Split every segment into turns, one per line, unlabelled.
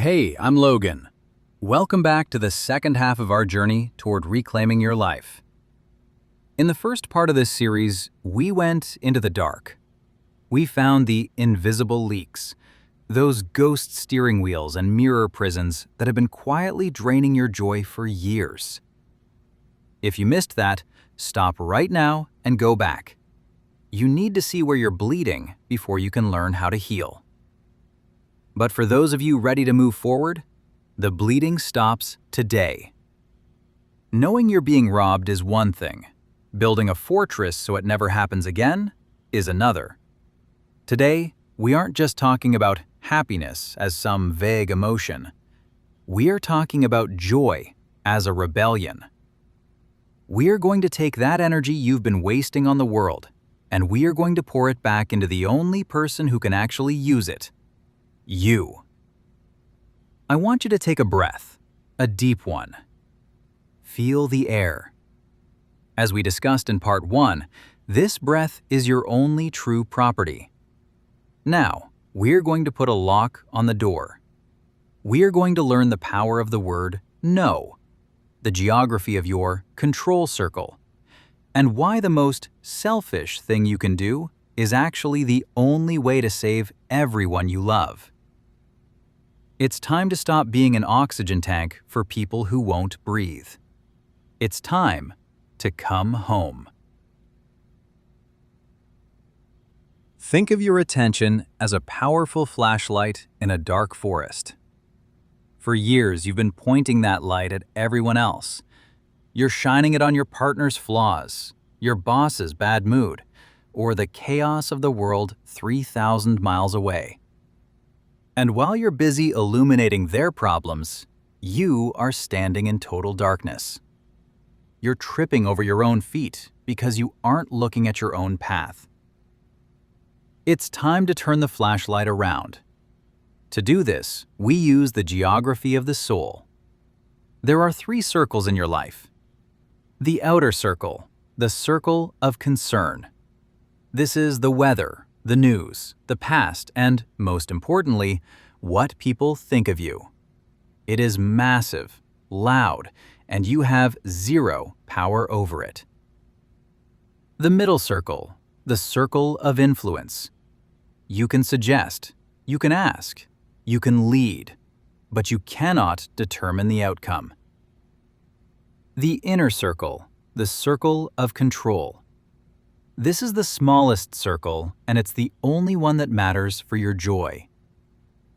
Hey, I'm Logan. Welcome back to the second half of our journey toward reclaiming your life. In the first part of this series, we went into the dark. We found the invisible leaks, those ghost steering wheels and mirror prisons that have been quietly draining your joy for years. If you missed that, stop right now and go back. You need to see where you're bleeding before you can learn how to heal. But for those of you ready to move forward, the bleeding stops today. Knowing you're being robbed is one thing. Building a fortress so it never happens again is another. Today, we aren't just talking about happiness as some vague emotion. We are talking about joy as a rebellion. We are going to take that energy you've been wasting on the world, and we are going to pour it back into the only person who can actually use it: you. I want you to take a breath, a deep one. Feel the air. As we discussed in part 1, this breath is your only true property. Now, we're going to put a lock on the door. We are going to learn the power of the word no, the geography of your control circle, and why the most selfish thing you can do is actually the only way to save everyone you love. It's time to stop being an oxygen tank for people who won't breathe. It's time to come home. Think of your attention as a powerful flashlight in a dark forest. For years, you've been pointing that light at everyone else. You're shining it on your partner's flaws, your boss's bad mood, or the chaos of the world 3,000 miles away. And while you're busy illuminating their problems, you are standing in total darkness. You're tripping over your own feet because you aren't looking at your own path. It's time to turn the flashlight around. To do this, we use the geography of the soul. There are 3 circles in your life. The outer circle, the circle of concern. This is the weather, the news, the past, and, most importantly, what people think of you. It is massive, loud, and you have 0 power over it. The middle circle, the circle of influence. You can suggest, you can ask, you can lead, but you cannot determine the outcome. The inner circle, the circle of control. This is the smallest circle, and it's the only one that matters for your joy.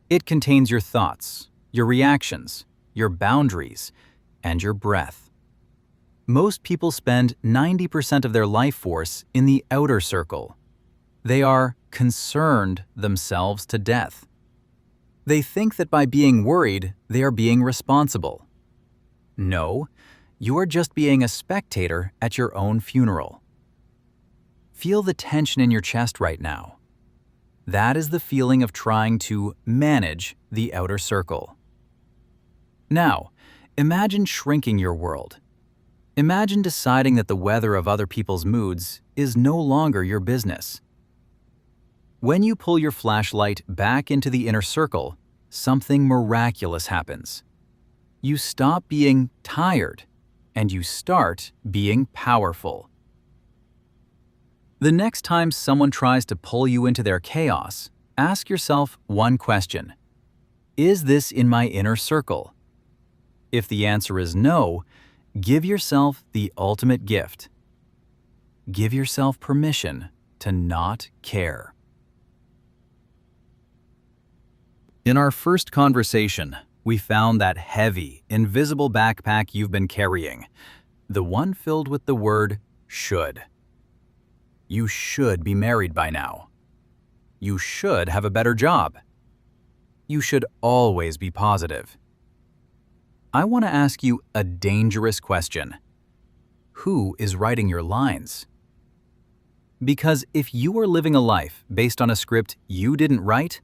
It contains your thoughts, your reactions, your boundaries, and your breath. Most people spend 90% of their life force in the outer circle. They are concerned themselves to death. They think that by being worried, they are being responsible. No, you are just being a spectator at your own funeral. Feel the tension in your chest right now. That is the feeling of trying to manage the outer circle. Now, imagine shrinking your world. Imagine deciding that the weather of other people's moods is no longer your business. When you pull your flashlight back into the inner circle, something miraculous happens. You stop being tired, and you start being powerful. The next time someone tries to pull you into their chaos, ask yourself one question: is this in my inner circle? If the answer is no, give yourself the ultimate gift. Give yourself permission to not care. In our first conversation, we found that heavy, invisible backpack you've been carrying, the one filled with the word should. You should be married by now. You should have a better job. You should always be positive. I want to ask you a dangerous question. Who is writing your lines? Because if you are living a life based on a script you didn't write,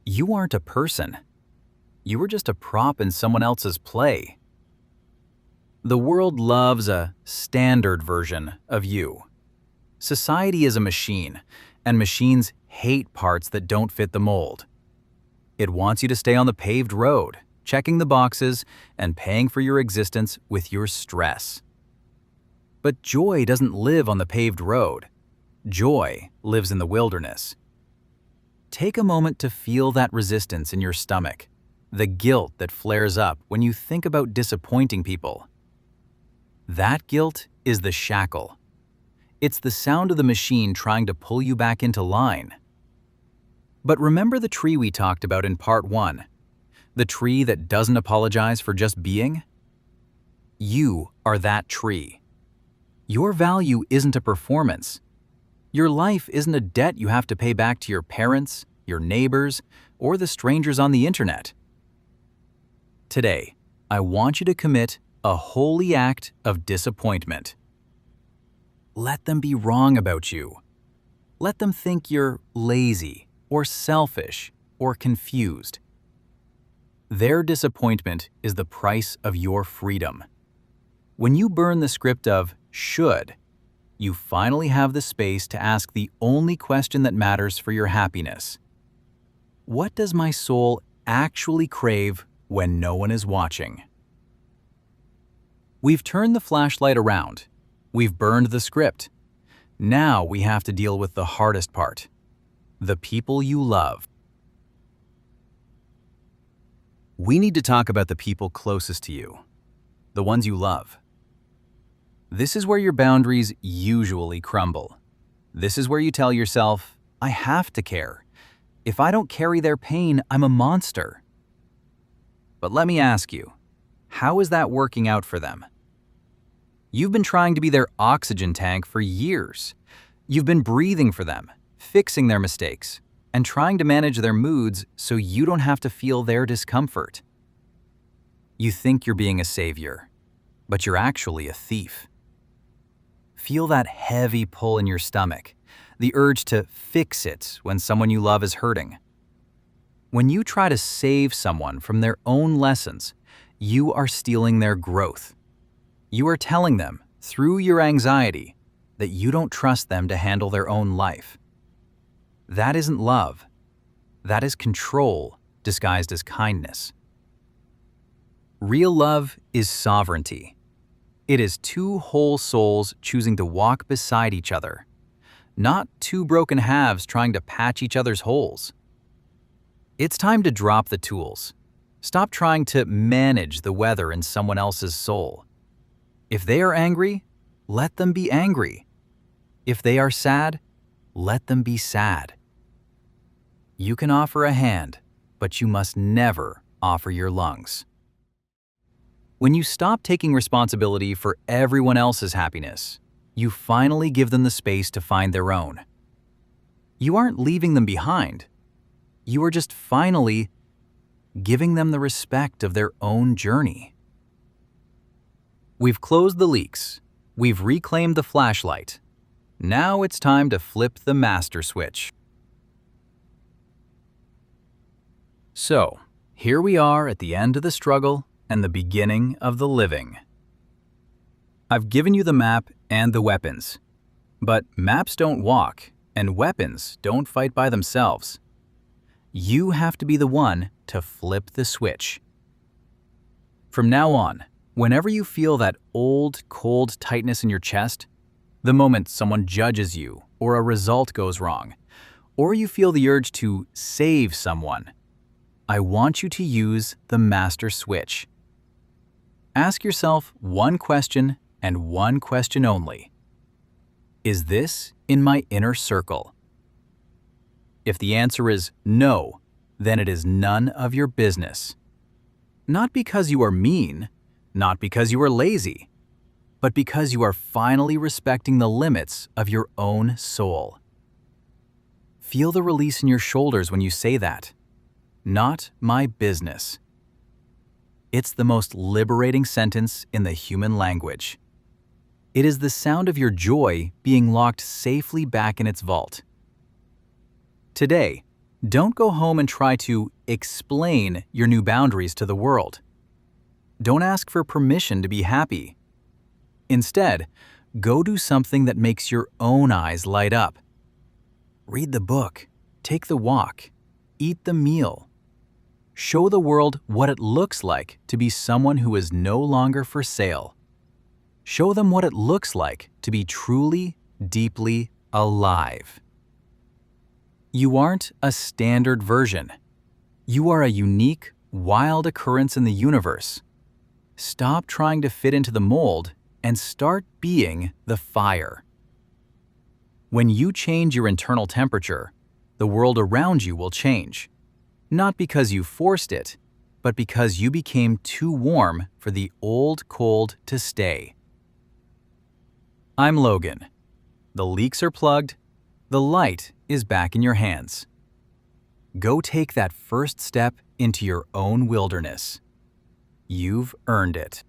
you aren't a person. You were just a prop in someone else's play. The world loves a standard version of you. Society is a machine, and machines hate parts that don't fit the mold. It wants you to stay on the paved road, checking the boxes and paying for your existence with your stress. But joy doesn't live on the paved road. Joy lives in the wilderness. Take a moment to feel that resistance in your stomach, the guilt that flares up when you think about disappointing people. That guilt is the shackle. It's the sound of the machine trying to pull you back into line. But remember the tree we talked about in part 1, the tree that doesn't apologize for just being? You are that tree. Your value isn't a performance. Your life isn't a debt you have to pay back to your parents, your neighbors, or the strangers on the internet. Today, I want you to commit a holy act of disappointment. Let them be wrong about you. Let them think you're lazy, or selfish, or confused. Their disappointment is the price of your freedom. When you burn the script of should, you finally have the space to ask the only question that matters for your happiness. What does my soul actually crave when no one is watching? We've turned the flashlight around. We've burned the script. Now we have to deal with the hardest part. The people you love. We need to talk about the people closest to you, the ones you love. This is where your boundaries usually crumble. This is where you tell yourself, I have to care. If I don't carry their pain, I'm a monster. But let me ask you, how is that working out for them? You've been trying to be their oxygen tank for years. You've been breathing for them, fixing their mistakes, and trying to manage their moods so you don't have to feel their discomfort. You think you're being a savior, but you're actually a thief. Feel that heavy pull in your stomach, the urge to fix it when someone you love is hurting. When you try to save someone from their own lessons, you are stealing their growth. You are telling them, through your anxiety, that you don't trust them to handle their own life. That isn't love. That is control disguised as kindness. Real love is sovereignty. It is two whole souls choosing to walk beside each other, not two broken halves trying to patch each other's holes. It's time to drop the tools. Stop trying to manage the weather in someone else's soul. If they are angry, let them be angry. If they are sad, let them be sad. You can offer a hand, but you must never offer your lungs. When you stop taking responsibility for everyone else's happiness, you finally give them the space to find their own. You aren't leaving them behind. You are just finally giving them the respect of their own journey. We've closed the leaks. We've reclaimed the flashlight. Now it's time to flip the master switch. So, here we are at the end of the struggle and the beginning of the living. I've given you the map and the weapons. But maps don't walk, and weapons don't fight by themselves. You have to be the one to flip the switch. From now on, whenever you feel that old, cold tightness in your chest, the moment someone judges you or a result goes wrong, or you feel the urge to save someone, I want you to use the master switch. Ask yourself one question and one question only. Is this in my inner circle? If the answer is no, then it is none of your business. Not because you are mean, not because you are lazy, but because you are finally respecting the limits of your own soul. Feel the release in your shoulders when you say that. Not my business. It's the most liberating sentence in the human language. It is the sound of your joy being locked safely back in its vault. Today, don't go home and try to explain your new boundaries to the world. Don't ask for permission to be happy. Instead, go do something that makes your own eyes light up. Read the book, take the walk, eat the meal, Show the world what it looks like to be someone who is no longer for sale. Show them what it looks like to be truly, deeply alive. You aren't a standard version. You are a unique, wild occurrence in the universe. Stop trying to fit into the mold and start being the fire. When you change your internal temperature, the world around you will change. Not because you forced it, but because you became too warm for the old cold to stay. I'm Logan. The leaks are plugged. The light is back in your hands. Go take that first step into your own wilderness. You've earned it.